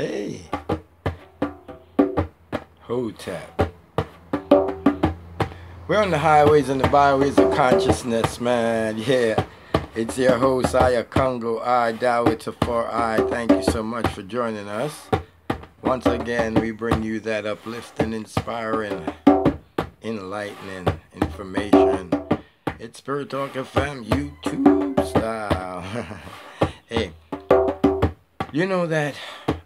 Hey, Hotep. We're on the highways and the byways of consciousness, man. Yeah, it's your host, Iakongoi, Dawit Tafari. Thank you so much for joining us. Once again, we bring you that uplifting, inspiring, enlightening information. It's Spirit Talk FM YouTube style. Hey, you know that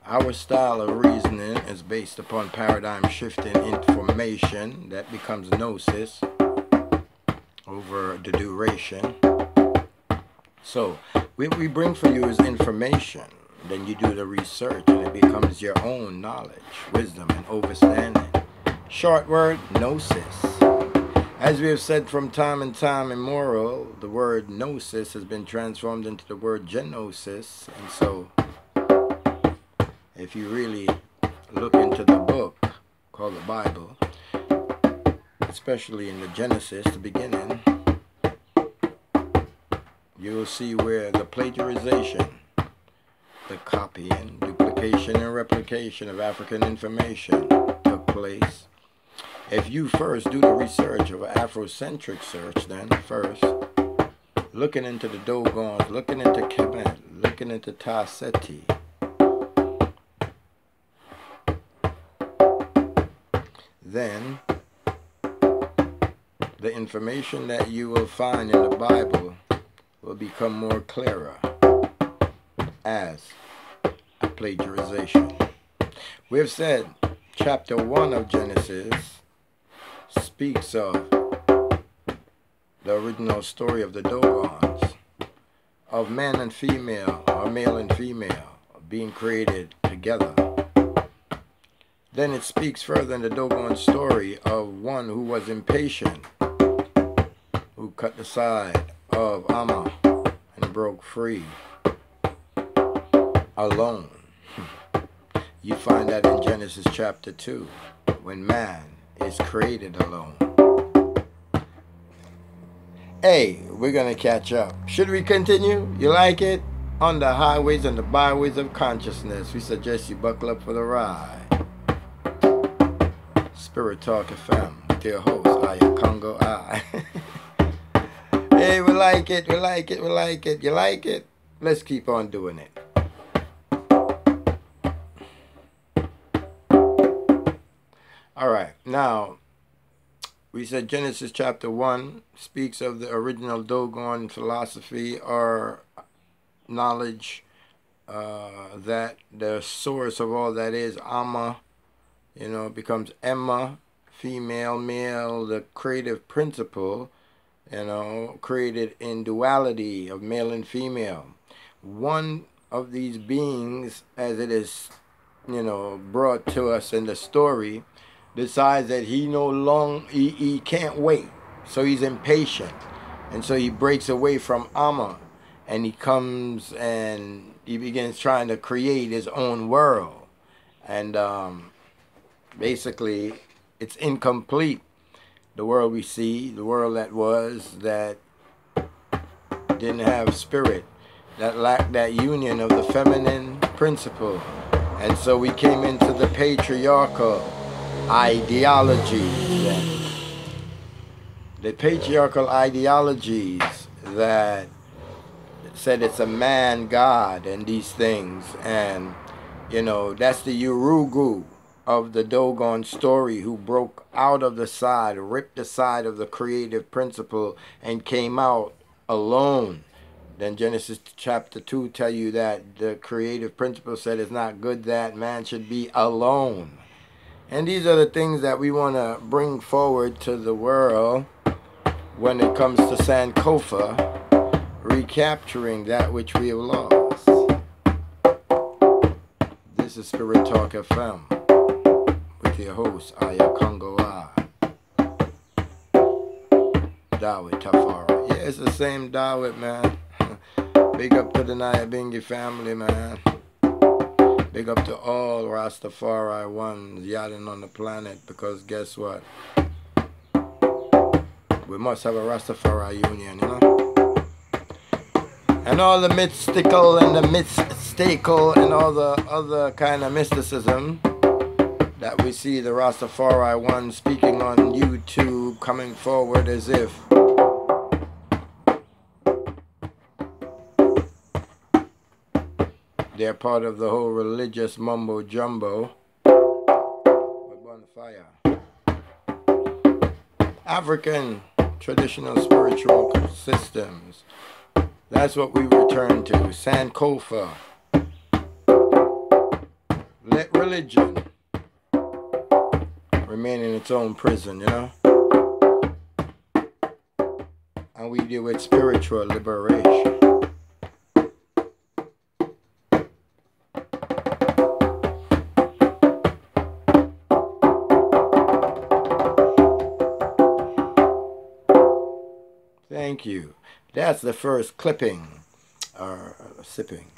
our style of reasoning is based upon paradigm shifting information that becomes gnosis over the duration. So, what we bring for you is information. Then you do the research and it becomes your own knowledge, wisdom, and understanding. Short word, gnosis. As we have said from time and time immemorial, the word gnosis has been transformed into the word genosis. And so, if you really look into the book called the Bible, especially in the Genesis, the beginning, you'll see where the plagiarization, the copying, duplication, and replication of African information took place. If you first do the research of an Afrocentric search, then first, looking into the Dogons, looking into Kemet, looking into Ta-Seti, then the information that you will find in the Bible will become more clearer as a plagiarization. We have said chapter 1 of Genesis speaks of the original story of the Dogons, of man and female, or male and female, being created together. Then it speaks further in the Dogon story of one who was impatient, who cut the side of Amma and broke free alone. You find that in Genesis chapter 2, when man is created alone. Hey, we're going to catch up. Should we continue? You like it? On the highways and the byways of consciousness, we suggest you buckle up for the ride. Spirit Talk FM with your host, Iakongoi. Hey, we like it, we like it, we like it. You like it? Let's keep on doing it. Alright, now, we said Genesis chapter 1 speaks of the original Dogon philosophy or knowledge, that the source of all that is Amma, becomes Emma, female, male, the creative principle, created in duality of male and female. One of these beings, as it is, brought to us in the story, decides that he can't wait, so he's impatient, and so he breaks away from Amma, and he comes and he begins trying to create his own world, and basically it's incomplete. The world we see, the world that didn't have spirit, that lacked that union of the feminine principle, and so we came into the patriarchal ideologies, and the patriarchal ideologies that said it's a man god and these things, and that's the Urugu of the Dogon story, who broke out of the side, ripped the side of the creative principle and came out alone. Then Genesis chapter 2 tell you that the creative principle said it's not good that man should be alone. And these are the things that we want to bring forward to the world when it comes to Sankofa, recapturing that which we have lost. This is Spirit Talk FM with your host, Iakongoi, Dawit Tafari. Yeah, it's the same Dawit, man. Big up to the Nyabingi family, man. Big up to all Rastafari ones yachting on the planet, because guess what? We must have a Rastafari union, And all the mystical and the mystical and all the other kind of mysticism that we see the Rastafari one speaking on YouTube, coming forward as if they're part of the whole religious mumbo jumbo. We're on fire. African traditional spiritual systems. That's what we return to. Sankofa. Let religion remain in its own prison, you know? And we deal with spiritual liberation. Thank you. That's the first clipping, or sipping.